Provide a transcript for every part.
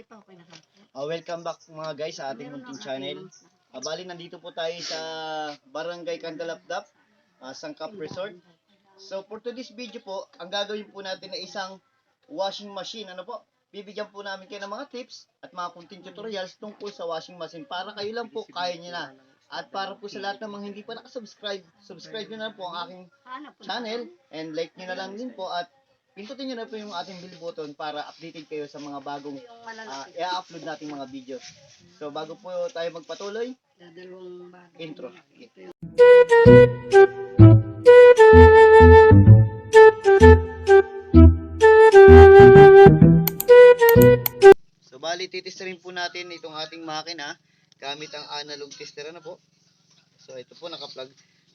Welcome back mga guys sa ating munting channel. Bali, nandito po tayo sa Barangay Candalapdap, Sangkap Resort. So for today's video po, ang gagawin po natin ay isang washing machine. Ano po? Bibigyan po namin kayo ng mga tips at mga content tutorials tungkol sa washing machine para kayo lang po kaya nyo na. At para po sa lahat ng mga hindi pa nakasubscribe, subscribe nyo na po ang aking channel and like nyo na lang din po at pindutin nyo na po yung ating bell button para updated kayo sa mga bagong i-upload nating mga videos. So bago po tayo magpatuloy, intro. So bali, titesterin po natin itong ating makina gamit ang analog tester na po. So ito po naka-plug.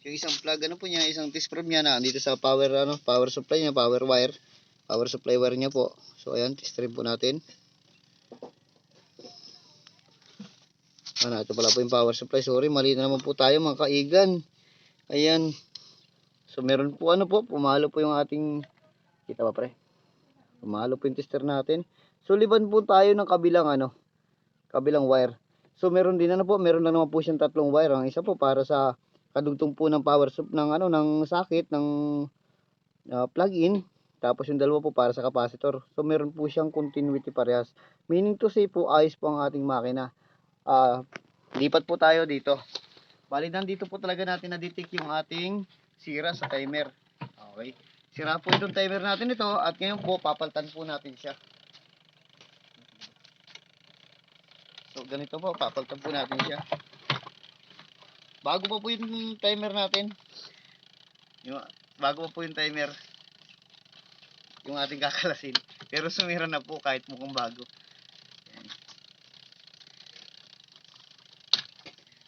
Yung isang plug po niya, isang test probe niya na dito sa power power supply niya, power supply wire niya po. So ayan, testerin po natin. Ito pala po yung power supply. Sorry, mali na naman po tayo mga kaigan. Ayan. So meron po pumalo po yung ating, kita ba pre? Pumalo po yung tester natin. So liban po tayo ng kabilang wire. So meron din meron lang naman po siyang tatlong wire. Ang isa po para sa kadugtong po ng power supply ng socket ng plug-in. Tapos yung dalawa po para sa capacitor. So meron po siyang continuity parehas. Meaning to say po, ayos po ang ating makina. Lipat po tayo dito. Bali, nandito po talaga natin na-detect yung ating sira sa timer. Okay. Sira po itong timer natin ito at ngayon po papalitan po natin siya. So ganito po, papalitan po natin siya. Bago pa po yung timer natin. Bago pa po yung timer. Yung ating kakalasin. Pero sumira na po kahit mukhang bago. Ayan.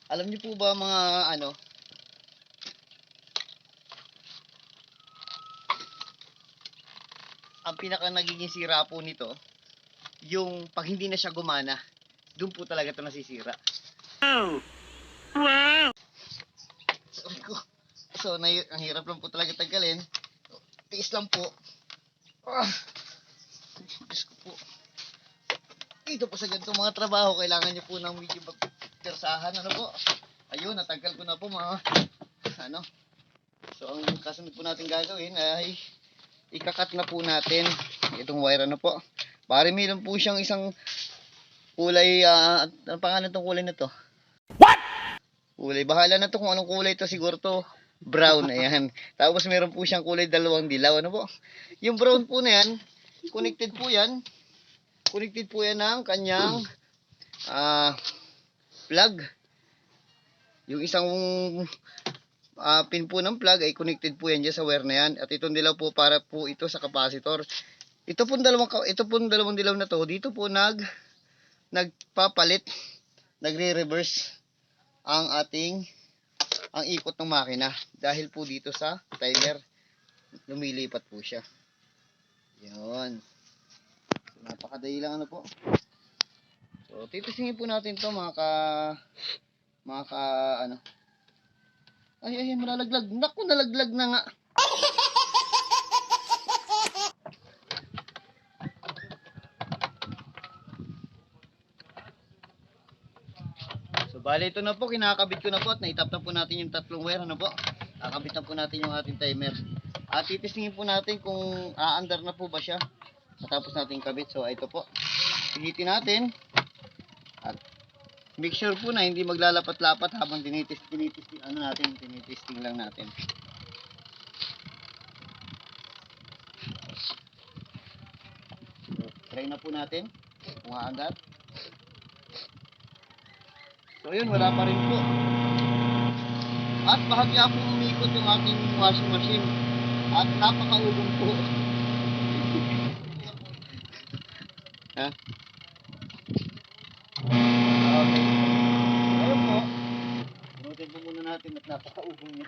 Alam niyo po ba mga ang pinaka nagiging sira po nito, yung pag hindi na siya gumana, doon po talaga ito nasisira. Wow! So, ang hirap lang po talaga tanggalin. Tiis lang po. Diyos ko po. Dito po sa ganitong mga trabaho, kailangan nyo po ng medyo persahan. Ayun, natanggal ko na po mga So, ang kasunod po natin gagawin ay ikakat na po natin itong wire po. Pare, meron po siyang isang kulay, ang pangalan itong kulay na to? What? Kulay, bahala na to kung anong kulay to, siguro to brown, ayan. Tapos meron po siyang kulay dalawang dilaw, yung brown po na yan, connected po yan ng kanyang plug. Yung isang pin po ng plug ay connected po yan dyan sa wire na yan. At itong dilaw po para po ito sa capacitor. Ito pong dalawang dilaw na to, dito po nagpapalit, nagre-reverse ang ikot ng makina. Dahil po dito sa timer, lumilipat po siya. Yun. So, napakadali lang po. So, titisingin po natin to Ay, malalaglag. Naku, nalaglag na nga. So, bali ito na po. Kinakabit ko na po at naitap na po natin yung tatlong wire. Kakabit na po natin yung ating timer. At titisingin po natin kung aandar na po ba siya. Matapos natin kabit. So, ito po. Pigitin natin. At make sure po na hindi maglalapat-lapat habang tinitesting lang natin. So, try na po natin kung aandar. So yun, wala pa rin po. At bahagya po umikot yung ating washing machine. At napakaulong po. Ha? Okay. Ayun po. Inutin po muna natin at napakaubong niya.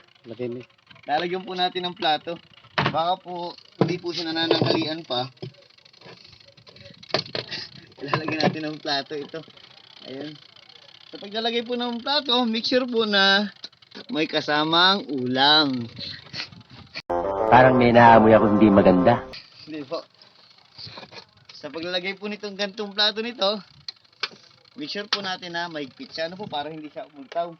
Lalagyan po natin ng plato. Baka po hindi po siya nananangalian pa. Lalagyan natin ng plato ito. Ayun. So paglalagay po ng plato, make sure po na may kasamang ulam. Parang may naamoy ako hindi maganda. Hindi po. Sa paglalagay po nitong gantong plato nito, make sure po natin na mahigpit siya. Ano po, para hindi siya umultaw.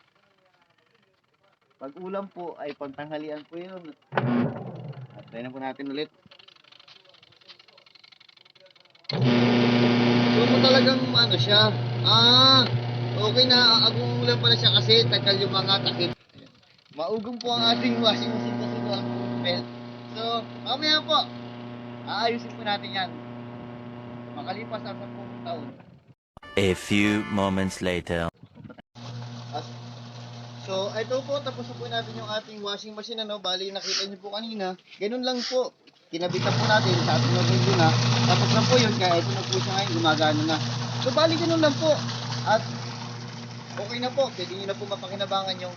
Pag ulam po ay pagtanghalian po yun. At try na po natin ulit. So mo talagang ano siya. Okay na. Agong ulam pala siya kasi tagal yung mga takip. Maugong po ang ating washing machine kasi po ang belt. So, mamaya po, aayusin po natin yan. Makalipas ang 10 taon. A few moments later. So, ito po, tapos na po natin yung ating washing machine. Bali, nakita niyo po kanina. Ganun lang po. Kinabitan po natin sa ating video na. Tapos na po yun, kaya ito na po siya ngayon, gumagana na. So, bali, ganun lang po. At, okay na po. Pwede nyo na po mapakinabangan yung